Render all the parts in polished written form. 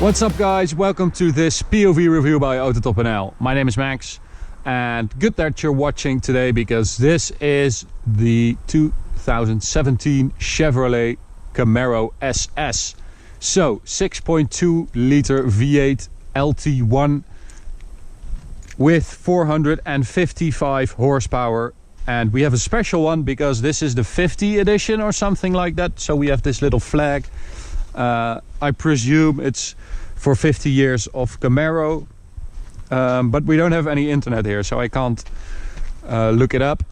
What's up guys, welcome to this POV review by AutoTopNL. My name is Max and good that you're watching today because this is the 2017 Chevrolet Camaro SS. So 6.2 liter V8 LT1 with 455 horsepower, and we have a special one because this is the 50 edition or something like that. So we have this little flag. I presume it's for 50 years of Camaro, but we don't have any internet here, so I can't look it up.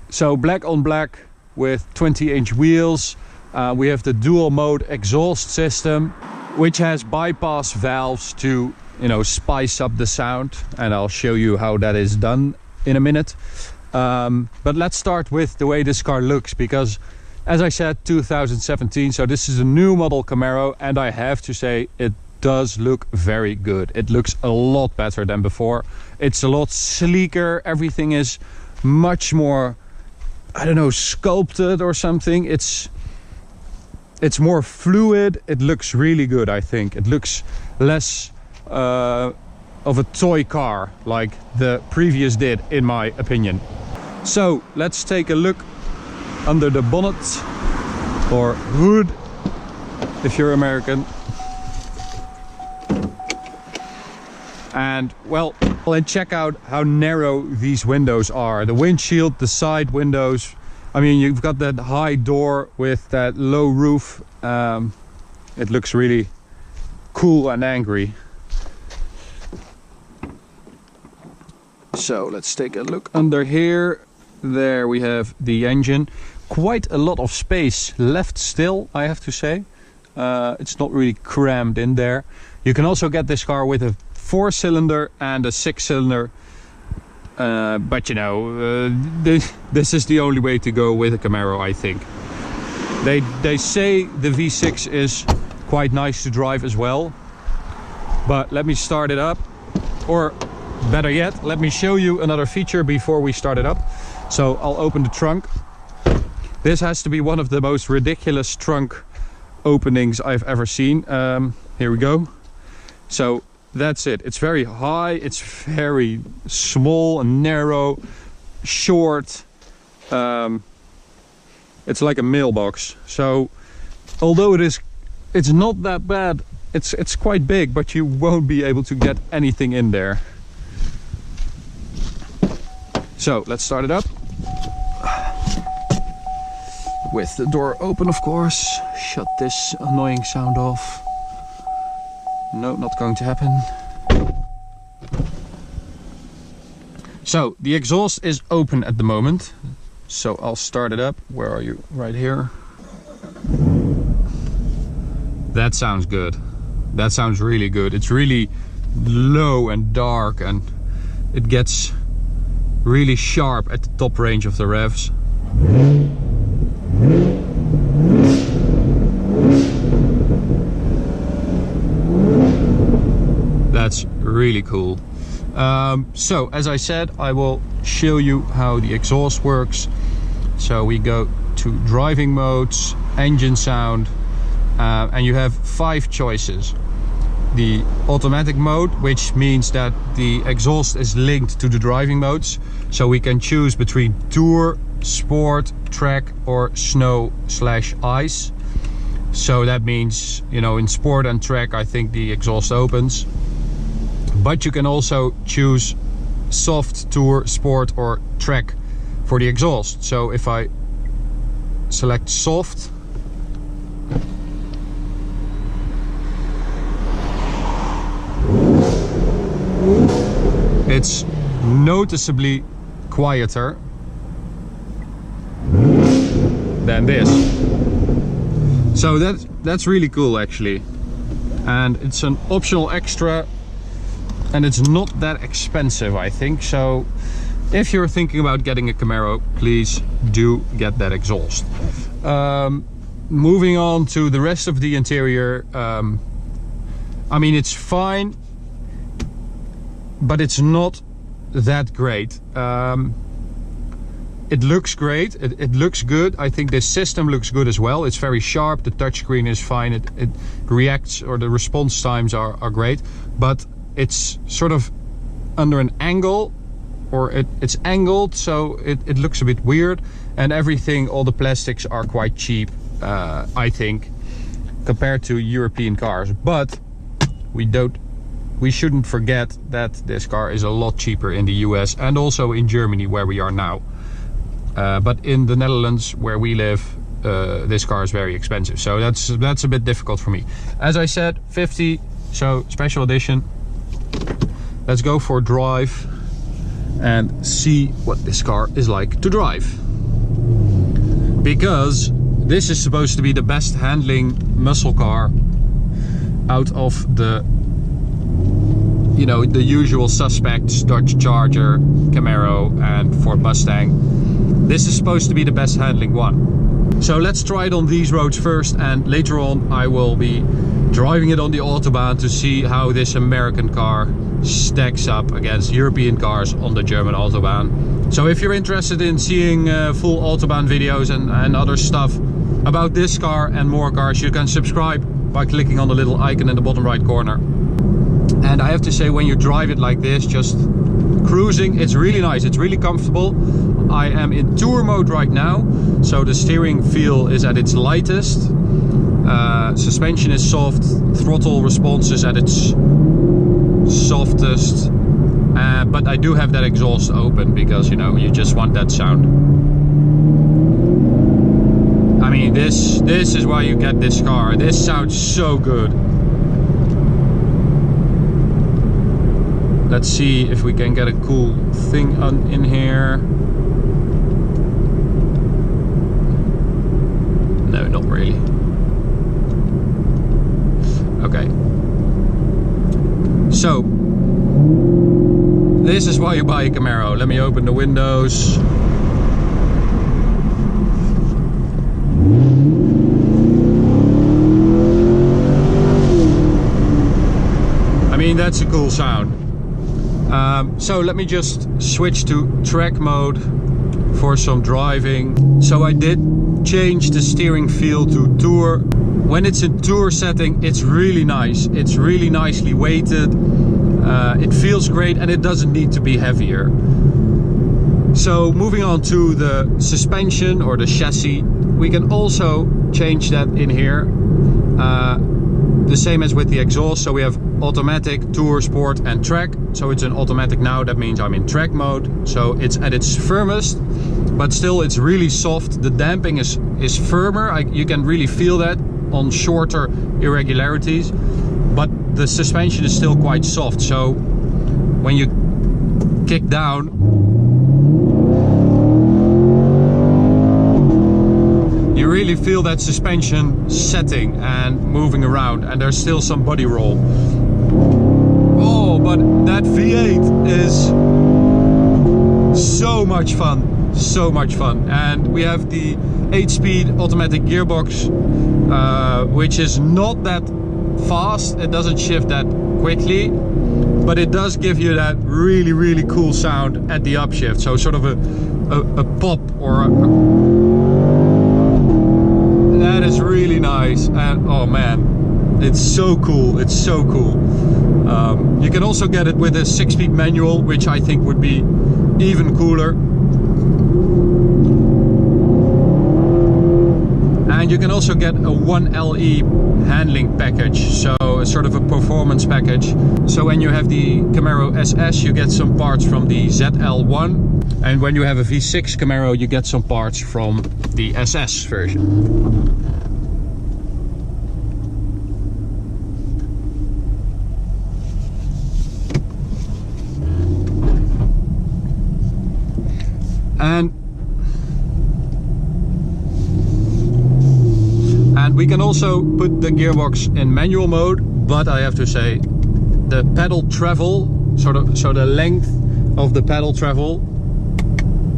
So black on black with 20-inch wheels. We have the dual mode exhaust system, which has bypass valves to, you know, spice up the sound, and I'll show you how that is done in a minute. But let's start with the way this car looks, because as I said, 2017, so this is a new model Camaro, and I have to say it does look very good. It looks a lot better than before. It's a lot sleeker. Everything is much more, I don't know, sculpted or something. It's more fluid. It looks really good, I think. It looks less of a toy car like the previous did, in my opinion. So let's take a look under the bonnet, or hood if you're American. And well, and check out how narrow these windows are. The windshield, the side windows, I mean, you've got that high door with that low roof. It looks really cool and angry. So let's take a look under here. There we have the engine. Quite a lot of space left still, I have to say. It's not really crammed in there. You can also get this car with a 4-cylinder and a 6-cylinder. But you know, this is the only way to go with a Camaro, I think. They say the V6 is quite nice to drive as well. But let me start it up. Or better yet, let me show you another feature before we start it up. So I'll open the trunk. This has to be one of the most ridiculous trunk openings I've ever seen. Here we go. So that's it. It's very high, it's very small and narrow, short. It's like a mailbox. So although it's not that bad, it's quite big, but you won't be able to get anything in there. So let's start it up. With the door open, of course. Shut this annoying sound off. No, not going to happen. So the exhaust is open at the moment. So I'll start it up. Where are you? Right here. That sounds good. That sounds really good. It's really low and dark, and it gets really sharp at the top range of the revs. That's really cool. So as I said, I will show you how the exhaust works. So we go to driving modes, engine sound, and you have 5 choices. The automatic mode, which means that the exhaust is linked to the driving modes, so we can choose between tour, sport, track, or snow/ice. So that means, you know, in sport and track, I think the exhaust opens. But you can also choose soft, tour, sport, or track for the exhaust. So if I select soft, it's noticeably quieter than this. So that's really cool actually, and it's an optional extra, and it's not that expensive, I think. So if you're thinking about getting a Camaro, please do get that exhaust. Moving on to the rest of the interior, I mean, it's fine, but it's not that great. it looks great. It looks good. I think this system looks good as well. It's very sharp. The touchscreen is fine. It reacts, or the response times are great. But it's sort of under an angle, or it's angled, so it looks a bit weird. And everything, all the plastics are quite cheap, I think, compared to European cars. But we shouldn't forget that this car is a lot cheaper in the US and also in Germany, where we are now. But in the Netherlands, where we live, this car is very expensive. So that's a bit difficult for me. As I said, 50, so special edition. Let's go for a drive and see what this car is like to drive. Because this is supposed to be the best handling muscle car out of the, you know, the usual suspects: Dodge Charger, Camaro and Ford Mustang. This is supposed to be the best handling one. So let's try it on these roads first, and later on I will be driving it on the Autobahn to see how this American car stacks up against European cars on the German Autobahn. So if you're interested in seeing full Autobahn videos and other stuff about this car and more cars, you can subscribe by clicking on the little icon in the bottom right corner. And I have to say, when you drive it like this, just cruising, it's really nice. It's really comfortable. I am in tour mode right now, so the steering feel is at its lightest. Suspension is soft, throttle response is at its softest, but I do have that exhaust open because, you know, you just want that sound. I mean, this is why you get this car. This sounds so good. Let's see if we can get a cool thing in here. No, not really. Okay. So, this is why you buy a Camaro. Let me open the windows. I mean, that's a cool sound. So let me just switch to track mode for some driving. So I did change the steering feel to tour. When it's in tour setting, it's really nice. It's really nicely weighted. It feels great, and it doesn't need to be heavier. So moving on to the suspension or the chassis, we can also change that in here. The same as with the exhaust. So we have automatic, tour, sport and track. So it's an automatic now. That means I'm in track mode. So it's at its firmest, but still it's really soft. The damping is firmer. You can really feel that on shorter irregularities, but the suspension is still quite soft. So when you kick down, you really feel that suspension setting and moving around, and there's still some body roll. Oh, but that V8 is so much fun, so much fun. And we have the 8-speed automatic gearbox, which is not that fast. It doesn't shift that quickly, but it does give you that really, really cool sound at the upshift. So sort of a pop or that is really nice. And oh man, it's so cool. It's so cool. You can also get it with a 6-speed manual, which I think would be even cooler. And you can also get a 1LE handling package, so sort of a performance package. So when you have the Camaro SS, you get some parts from the ZL1, and when you have a V6 Camaro, you get some parts from the SS version. And we can also put the gearbox in manual mode, but I have to say the pedal travel, so the length of the pedal travel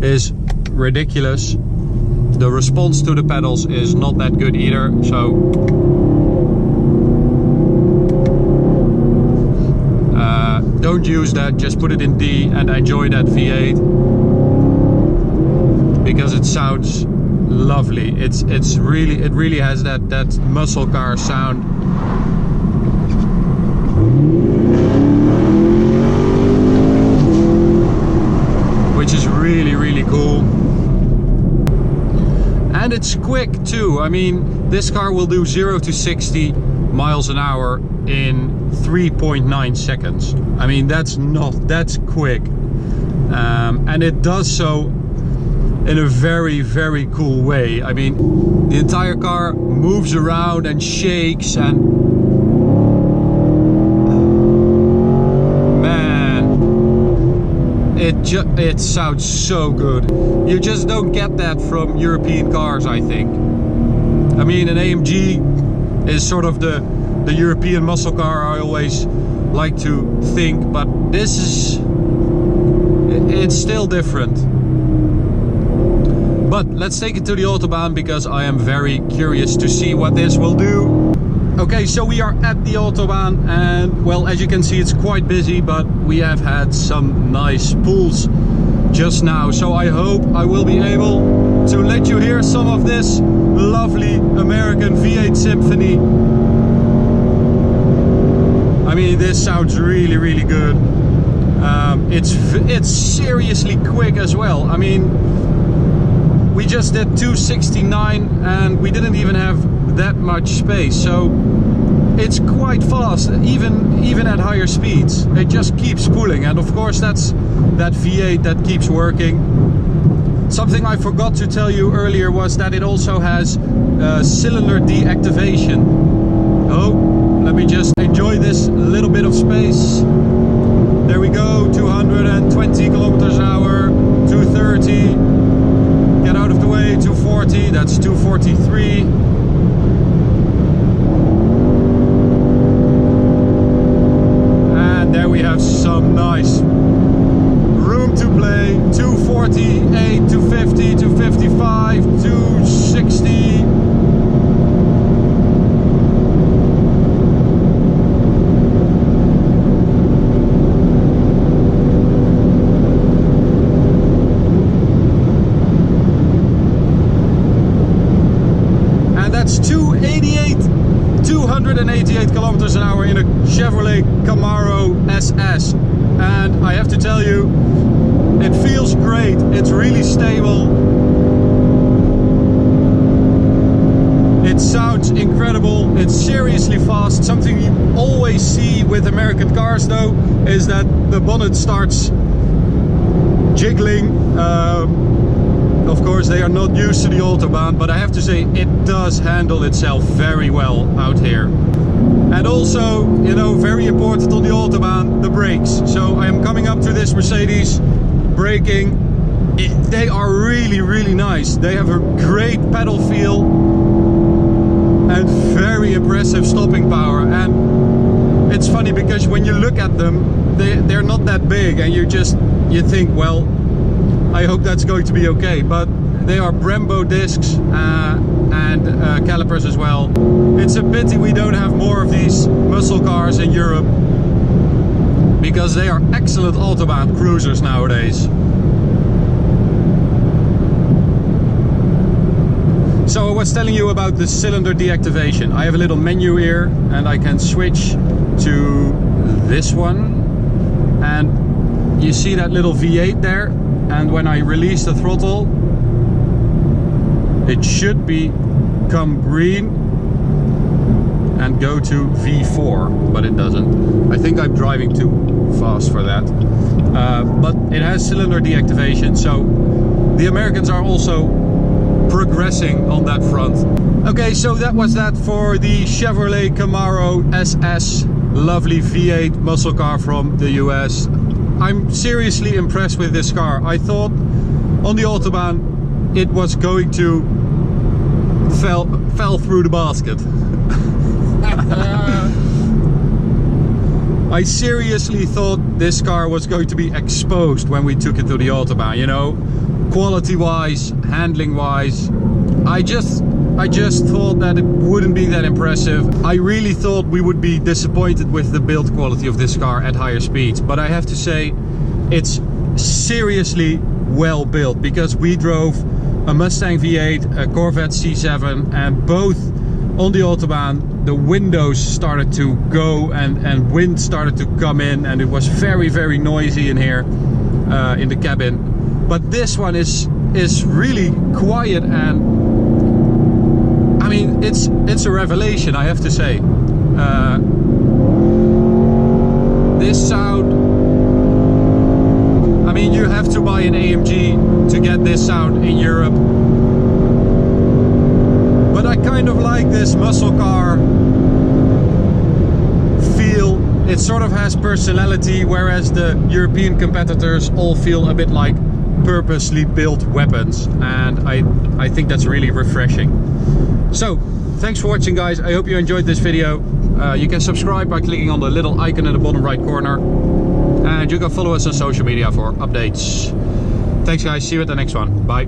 is ridiculous. The response to the pedals is not that good either, so don't use that. Just put it in D and enjoy that V8, because it sounds lovely. It really has that muscle car sound. Which is really cool. And it's quick too. I mean, this car will do 0 to 60 miles an hour in 3.9 seconds. I mean, that's quick. And it does so in a very cool way. I mean, the entire car moves around and shakes, and man, it sounds so good. You just don't get that from European cars, I think. I mean, an AMG is sort of the European muscle car I always like to think, but it's still different. But let's take it to the Autobahn, because I am very curious to see what this will do. Okay, so we are at the Autobahn, and well, as you can see, it's quite busy, but we have had some nice pulls just now. So I hope I will be able to let you hear some of this lovely American V8 symphony. I mean, this sounds really good. It's seriously quick as well. I mean, we just did 269 and we didn't even have that much space, so it's quite fast, even at higher speeds. It just keeps pulling, and of course that's that V8 that keeps working. Something I forgot to tell you earlier was that it also has cylinder deactivation. Oh, let me just enjoy this little bit of space. There we go, 220 kilometers an hour, 230. Get out of the way, 240, that's 243. And there we have some nice room to play. 248, 250, 255, 260. That's 288 kilometers an hour in a Chevrolet Camaro SS, and I have to tell you, it feels great. It's really stable. It sounds incredible. It's seriously fast. Something you always see with American cars though is that the bonnet starts jiggling. Of course, they are not used to the Autobahn, but I have to say it does handle itself very well out here. And also, you know, very important on the Autobahn, the brakes. So I am coming up to this Mercedes, braking. They are really nice. They have a great pedal feel and very impressive stopping power. And it's funny because when you look at them, they're not that big, and you think, well, I hope that's going to be okay, but they are Brembo discs and calipers as well. It's a pity we don't have more of these muscle cars in Europe, because they are excellent Autobahn cruisers nowadays. So I was telling you about the cylinder deactivation. I have a little menu here, and I can switch to this one, and you see that little V8 there. And when I release the throttle, it should become green and go to V4, but it doesn't. I think I'm driving too fast for that. But it has cylinder deactivation, so the Americans are also progressing on that front. Okay, so that was that for the Chevrolet Camaro SS, lovely V8 muscle car from the US. I'm seriously impressed with this car. I thought on the Autobahn it was going to fell through the basket. I seriously thought this car was going to be exposed when we took it to the Autobahn, you know, quality wise, handling wise. I just thought that it wouldn't be that impressive. I really thought we would be disappointed with the build quality of this car at higher speeds, but I have to say it's seriously well built, because we drove a Mustang V8, a Corvette C7, and both on the Autobahn the windows started to go and wind started to come in, and it was very, very noisy in here in the cabin. But this one is really quiet, and I mean it's a revelation, I have to say. This sound, I mean, you have to buy an AMG to get this sound in Europe. But I kind of like this muscle car feel. It sort of has personality, whereas the European competitors all feel a bit like purposely built weapons, and I think that's really refreshing. So thanks for watching, guys. I hope you enjoyed this video. You can subscribe by clicking on the little icon in the bottom right corner, and you can follow us on social media for updates. Thanks, guys. See you at the next one. Bye.